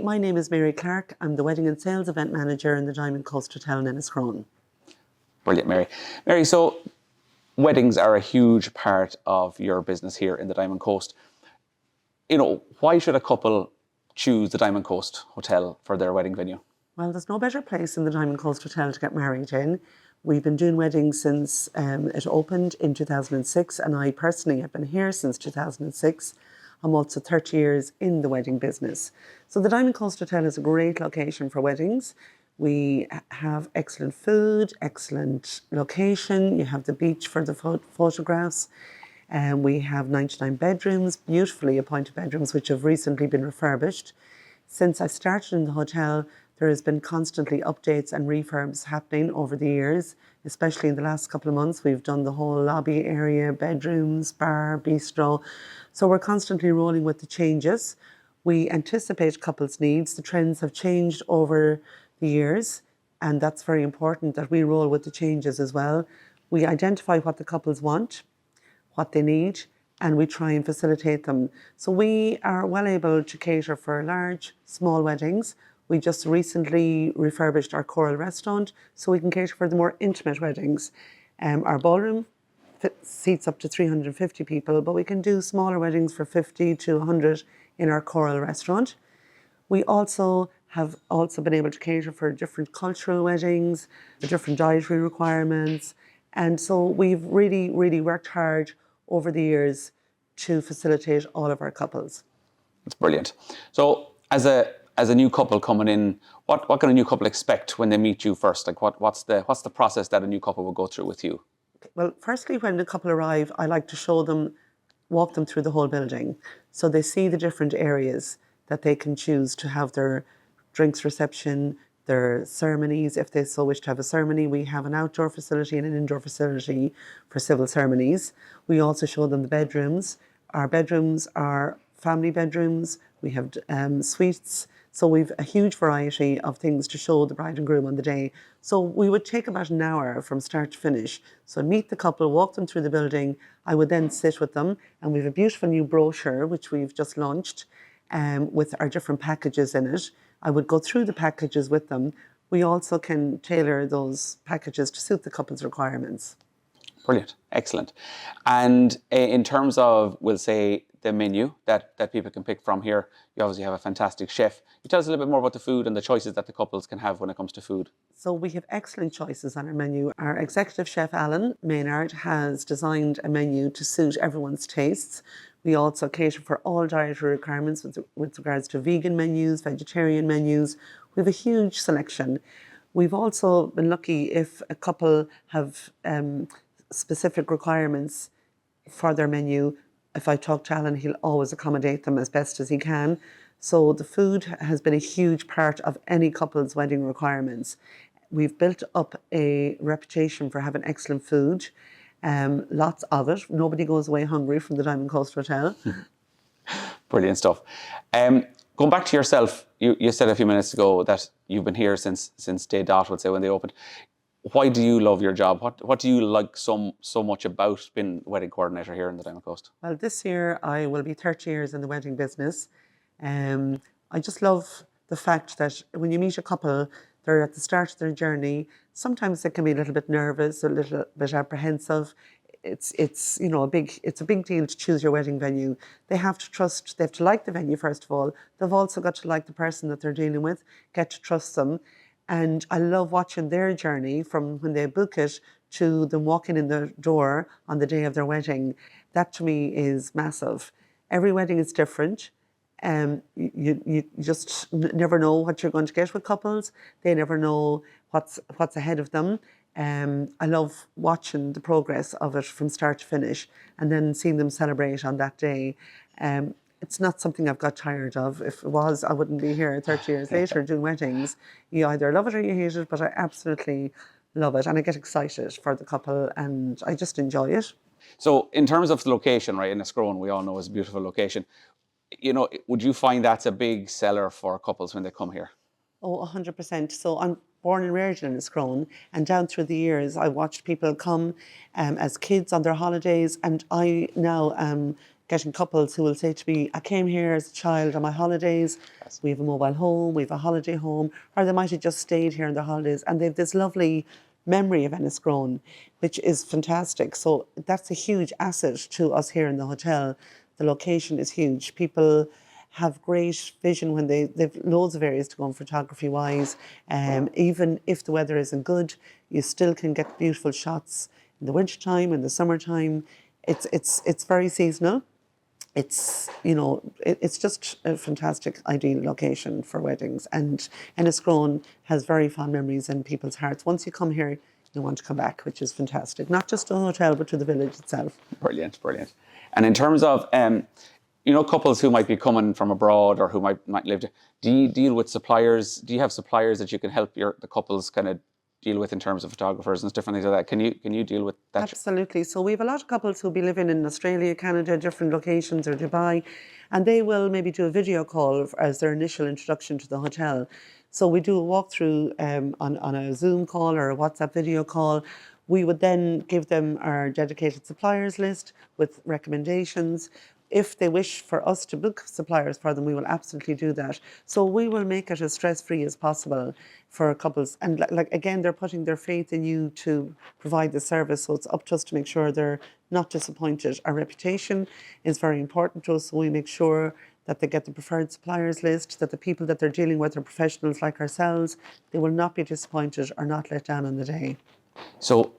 my name is Mary Clarke. I'm the Wedding and Sales Event Manager in the Diamond Coast Hotel in Inniscrone. Brilliant, Mary. Mary, so weddings are a huge part of your business here in the Diamond Coast. You know, why should a couple choose the Diamond Coast Hotel for their wedding venue? Well, there's no better place than the Diamond Coast Hotel to get married in. We've been doing weddings since it opened in 2006, and I personally have been here since 2006. I'm also 30 years in the wedding business. So the Diamond Coast Hotel is a great location for weddings. We have excellent food, excellent location. You have the beach for the photographs. And we have 99 bedrooms, beautifully appointed bedrooms, which have recently been refurbished. Since I started in the hotel, there has been constantly updates and refurbs happening over the years, especially in the last couple of months. We've done the whole lobby area, bedrooms, bar, bistro. So we're constantly rolling with the changes. We anticipate couples' needs. The trends have changed over the years, and that's very important that we roll with the changes as well. We identify what the couples want, what they need, and we try and facilitate them. So we are well able to cater for large, small weddings. We just recently refurbished our Coral restaurant so we can cater for the more intimate weddings. Our ballroom seats up to 350 people, but we can do smaller weddings for 50 to 100 in our Coral restaurant. We have been able to cater for different cultural weddings, the different dietary requirements. And so we've really, really worked hard over the years to facilitate all of our couples. That's brilliant. So as a new couple coming in, what can a new couple expect when they meet you first? Like what's the process that a new couple will go through with you? Well, firstly, when the couple arrive, I like to walk them through the whole building. So they see the different areas that they can choose to have their drinks reception, their ceremonies. If they so wish to have a ceremony, we have an outdoor facility and an indoor facility for civil ceremonies. We also show them the bedrooms. Our bedrooms are family bedrooms. We have suites. So we've a huge variety of things to show the bride and groom on the day. So we would take about an hour from start to finish. So I'd meet the couple, walk them through the building. I would then sit with them, and we have a beautiful new brochure which we've just launched with our different packages in it. I would go through the packages with them. We also can tailor those packages to suit the couple's requirements. Brilliant, excellent. And in terms of, we'll say, the menu that people can pick from here, you obviously have a fantastic chef. You tell us a little bit more about the food and the choices that the couples can have when it comes to food. So we have excellent choices on our menu. Our executive chef, Alan Maynard, has designed a menu to suit everyone's tastes. We also cater for all dietary requirements with regards to vegan menus, vegetarian menus. We have a huge selection. We've also been lucky if a couple have specific requirements for their menu. If I talk to Alan, he'll always accommodate them as best as he can. So the food has been a huge part of any couple's wedding requirements. We've built up a reputation for having excellent food, lots of it. Nobody goes away hungry from the Diamond Coast Hotel. Brilliant stuff. Going back to yourself, you said a few minutes ago that you've been here since day dot, would say, when they opened. Why do you love your job? What do you like so much about being wedding coordinator here in the Diamond Coast? Well, this year I will be 30 years in the wedding business. I just love the fact that when you meet a couple, they're at the start of their journey. Sometimes they can be a little bit nervous, a little bit apprehensive. It's you know, it's a big deal to choose your wedding venue. They have to trust, they have to like the venue first of all. They've also got to like the person that they're dealing with, get to trust them. And I love watching their journey from when they book it to them walking in the door on the day of their wedding. That to me is massive. Every wedding is different. You just never know what you're going to get with couples. They never know what's ahead of them. I love watching the progress of it from start to finish and then seeing them celebrate on that day. It's not something I've got tired of. If it was, I wouldn't be here 30 years later doing weddings. You either love it or you hate it, but I absolutely love it. And I get excited for the couple and I just enjoy it. So in terms of the location, right, Inniscrone, we all know is a beautiful location. You know, would you find that's a big seller for couples when they come here? Oh, 100%. So I'm born and reared in Inniscrone, and down through the years, I watched people come as kids on their holidays, and I now am getting couples who will say to me, I came here as a child on my holidays, we have a mobile home, we have a holiday home, or they might have just stayed here on their holidays and they have this lovely memory of Inniscrone, which is fantastic. So that's a huge asset to us here in the hotel. The location is huge. People have great vision when they've loads of areas to go in photography wise. Even if the weather isn't good, you still can get beautiful shots in the winter time, in the summertime. It's very seasonal. It's, you know, it's just a fantastic, ideal location for weddings. And Inniscrone has very fond memories in people's hearts. Once you come here, you want to come back, which is fantastic. Not just to the hotel, but to the village itself. Brilliant, brilliant. And in terms of, couples who might be coming from abroad or who might live there, do you deal with suppliers? Do you have suppliers that you can help the couples kind of deal with in terms of photographers and different things like that? Can you deal with that? Absolutely. So we have a lot of couples who'll be living in Australia, Canada, different locations, or Dubai, and they will maybe do a video call as their initial introduction to the hotel. So we do a walkthrough on a Zoom call or a WhatsApp video call. We would then give them our dedicated suppliers list with recommendations. If they wish for us to book suppliers for them, we will absolutely do that. So we will make it as stress-free as possible for couples. And again, they're putting their faith in you to provide the service. So it's up to us to make sure they're not disappointed. Our reputation is very important to us. So we make sure that they get the preferred suppliers list, that the people that they're dealing with are professionals like ourselves. They will not be disappointed or not let down on the day. So,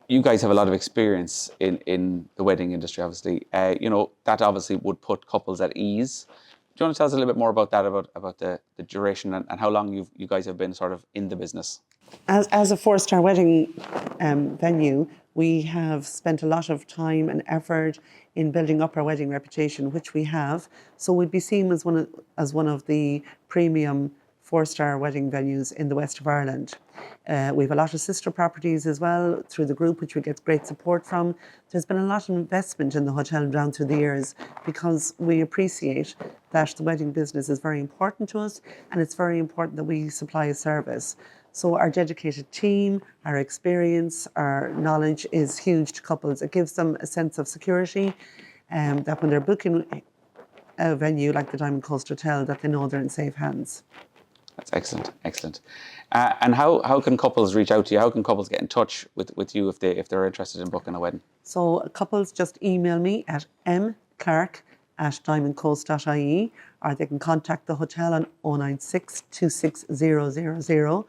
you guys have a lot of experience in the wedding industry, obviously. That obviously would put couples at ease. Do you want to tell us a little bit more about that, about the duration and how long you guys have been sort of in the business? As a four-star wedding venue, we have spent a lot of time and effort in building up our wedding reputation, which we have. So we'd be seen as one of the premium four-star wedding venues in the west of Ireland. We have a lot of sister properties as well through the group, which we get great support from. There's been a lot of investment in the hotel down through the years because we appreciate that the wedding business is very important to us and it's very important that we supply a service. So our dedicated team, our experience, our knowledge is huge to couples. It gives them a sense of security that when they're booking a venue like the Diamond Coast Hotel, that they know they're in safe hands. That's excellent, excellent. And how can couples reach out to you? How can couples get in touch with you if they're interested in booking a wedding? So couples just email me at mclarke@diamondcoast.ie, or they can contact the hotel on 096 26000.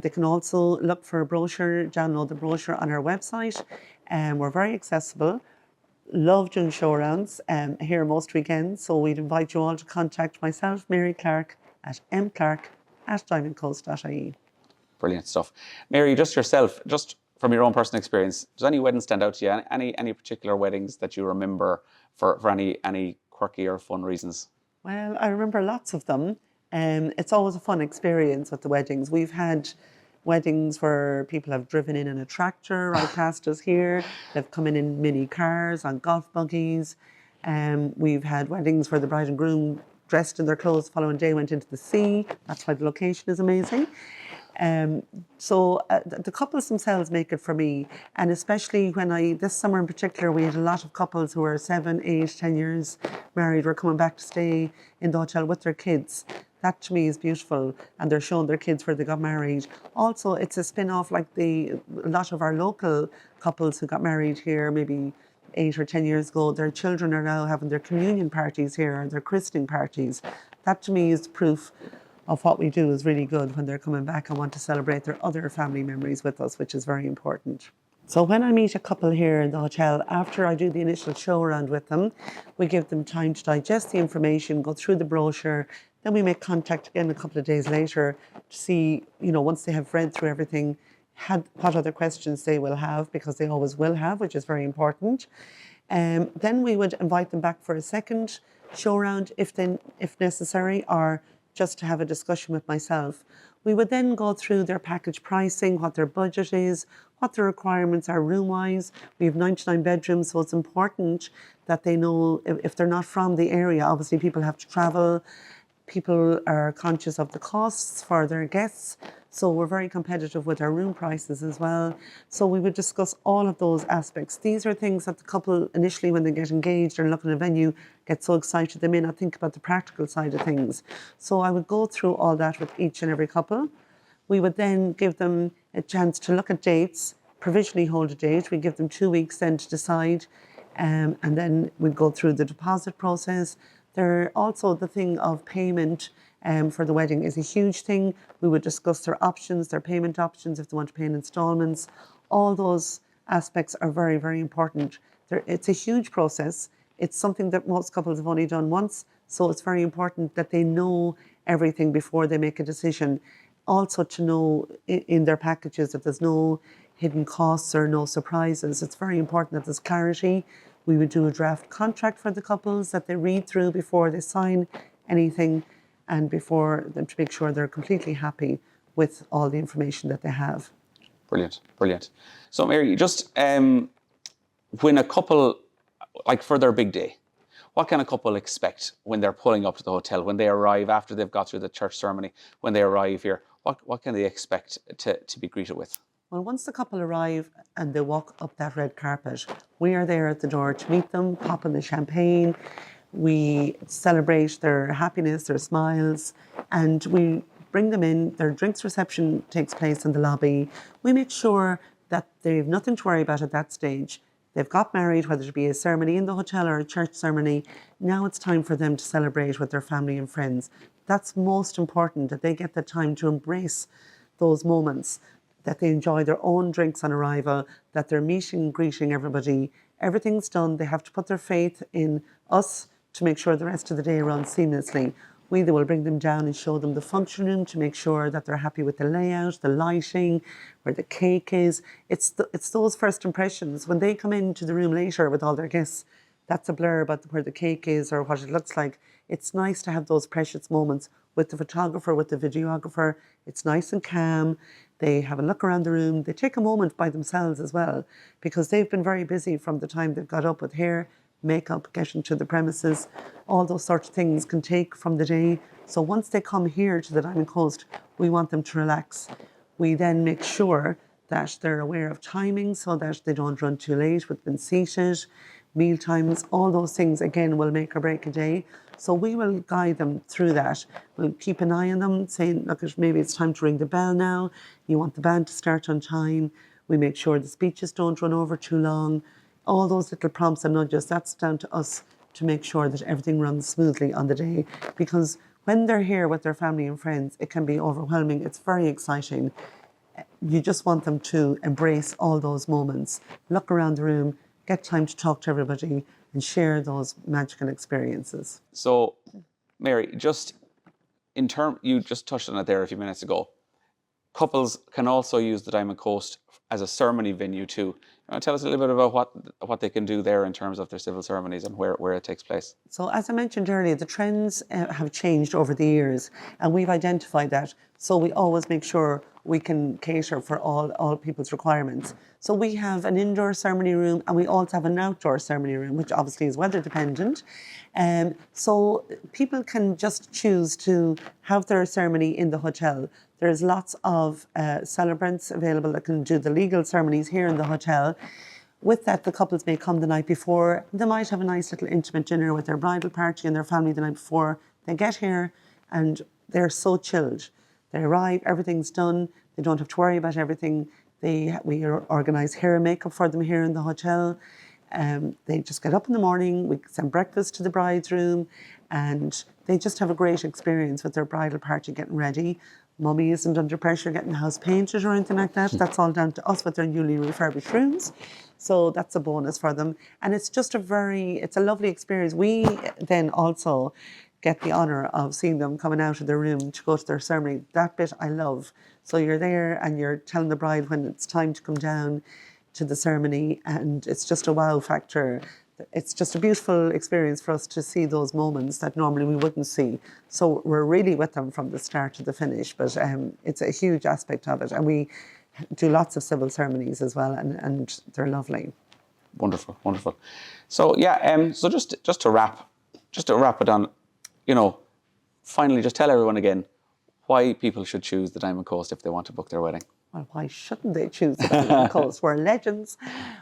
They can also look for a brochure, download the brochure on our website. We're very accessible. Love doing show rounds here most weekends. So we'd invite you all to contact myself, Mary Clarke, at mclarke@diamondcoast.ie. Brilliant stuff. Mary, just yourself, just from your own personal experience, does any wedding stand out to you? Any particular weddings that you remember for any quirky or fun reasons? Well, I remember lots of them. It's always a fun experience with the weddings. We've had weddings where people have driven in a tractor right past us here. They've come in mini cars, on golf buggies. We've had weddings where the bride and groom dressed in their clothes the following day went into the sea. That's why the location is amazing. So the couples themselves make it for me. And especially this summer in particular, we had a lot of couples who were 7, 8, 10 years married were coming back to stay in the hotel with their kids. That to me is beautiful. And they're showing their kids where they got married. Also, it's a spin-off like a lot of our local couples who got married here maybe 8 or 10 years ago. Their children are now having their communion parties here or their christening parties. That to me is proof of what we do is really good when they're coming back and want to celebrate their other family memories with us, which is very important. So when I meet a couple here in the hotel, after I do the initial show around with them, we give them time to digest the information, go through the brochure, then we make contact again a couple of days later to see, once they have read through everything, what other questions they will have, because they always will have, which is very important. Then we would invite them back for a second show round if necessary, or just to have a discussion with myself. We would then go through their package pricing, what their budget is, what their requirements are room-wise. We have 99 bedrooms, so it's important that they know if they're not from the area. Obviously, people have to travel. People are conscious of the costs for their guests, so we're very competitive with our room prices as well. So we would discuss all of those aspects. These are things that the couple initially, when they get engaged and look at a venue, get so excited they may not think about the practical side of things. So I would go through all that with each and every couple. We would then give them a chance to look at dates, provisionally hold a date. We give them 2 weeks then to decide, and then we'd go through the deposit process. There also the thing of payment for the wedding is a huge thing. We would discuss their options, their payment options, if they want to pay in installments. All those aspects are very, very important. It's a huge process. It's something that most couples have only done once, so it's very important that they know everything before they make a decision. Also to know in their packages that there's no hidden costs or no surprises. It's very important that there's clarity. We would do a draft contract for the couples that they read through before they sign anything, and before them, to make sure they're completely happy with all the information that they have. Brilliant, brilliant. So Mary, just when a couple, like for their big day, what can a couple expect when they're pulling up to the hotel, when they arrive after they've got through the church ceremony, when they arrive here? What can they expect to be greeted with? Well, once the couple arrive and they walk up that red carpet, we are there at the door to meet them, pop in the champagne. We celebrate their happiness, their smiles, and we bring them in. Their drinks reception takes place in the lobby. We make sure that they've nothing to worry about at that stage. They've got married, whether it be a ceremony in the hotel or a church ceremony. Now it's time for them to celebrate with their family and friends. That's most important, that they get the time to embrace those moments, that they enjoy their own drinks on arrival, that they're meeting and greeting everybody. Everything's done. They have to put their faith in us to make sure the rest of the day runs seamlessly. We will bring them down and show them the function room to make sure that they're happy with the layout, the lighting, where the cake is. It's those first impressions. When they come into the room later with all their guests, that's a blur about where the cake is or what it looks like. It's nice to have those precious moments with the photographer, with the videographer. It's nice and calm. They have a look around the room. They take a moment by themselves as well, because they've been very busy from the time they've got up with hair, makeup, getting to the premises. All those sorts of things can take from the day. So once they come here to the Diamond Coast, we want them to relax. We then make sure that they're aware of timing so that they don't run too late with being seated, meal times, all those things again will make or break a day. So we will guide them through that. We'll keep an eye on them, saying, look, maybe it's time to ring the bell now. You want the band to start on time. We make sure the speeches don't run over too long. All those little prompts and nudges, that's down to us to make sure that everything runs smoothly on the day. Because when they're here with their family and friends, it can be overwhelming. It's very exciting. You just want them to embrace all those moments, look around the room, get time to talk to everybody and share those magical experiences. So, Mary, just you just touched on it there a few minutes ago. Couples can also use the Diamond Coast as a ceremony venue too. Tell us a little bit about what they can do there in terms of their civil ceremonies and where it takes place. So as I mentioned earlier, the trends have changed over the years, and we've identified that. So we always make sure we can cater for all people's requirements. So we have an indoor ceremony room, and we also have an outdoor ceremony room, which obviously is weather dependent. So people can just choose to have their ceremony in the hotel. There's lots of celebrants available that can do the legal ceremonies here in the hotel. With that, the couples may come the night before. They might have a nice little intimate dinner with their bridal party and their family the night before. They get here and they're so chilled. They arrive, everything's done. They don't have to worry about everything. We organise hair and makeup for them here in the hotel. They just get up in the morning, we send breakfast to the bride's room, and they just have a great experience with their bridal party getting ready. Mummy isn't under pressure getting the house painted or anything like that. That's all down to us with their newly refurbished rooms. So that's a bonus for them. And it's just it's a lovely experience. We then also get the honour of seeing them coming out of their room to go to their ceremony. That bit I love. So you're there and you're telling the bride when it's time to come down to the ceremony, and it's just a wow factor. It's just a beautiful experience for us to see those moments that normally we wouldn't see. So we're really with them from the start to the finish, but it's a huge aspect of it. And we do lots of civil ceremonies as well, and they're lovely. Wonderful, wonderful. So yeah, so just to wrap it on, finally, just tell everyone again why people should choose the Diamond Coast if they want to book their wedding. Well, why shouldn't they choose the Diamond Coast? We're legends.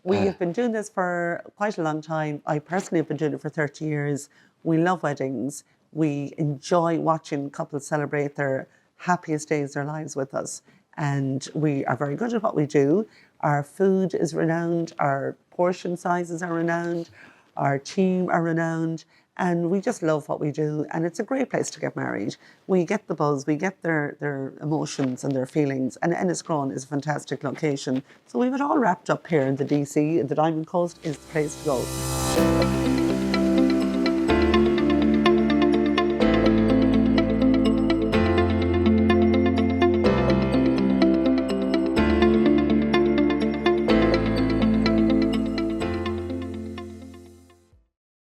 We have been doing this for quite a long time. I personally have been doing it for 30 years. We love weddings. We enjoy watching couples celebrate their happiest days of their lives with us. And we are very good at what we do. Our food is renowned. Our portion sizes are renowned. Our team are renowned. And we just love what we do. And it's a great place to get married. We get the buzz, we get their emotions and their feelings. And Inniscrone is a fantastic location. So we have it all wrapped up here in the DC. The Diamond Coast is the place to go.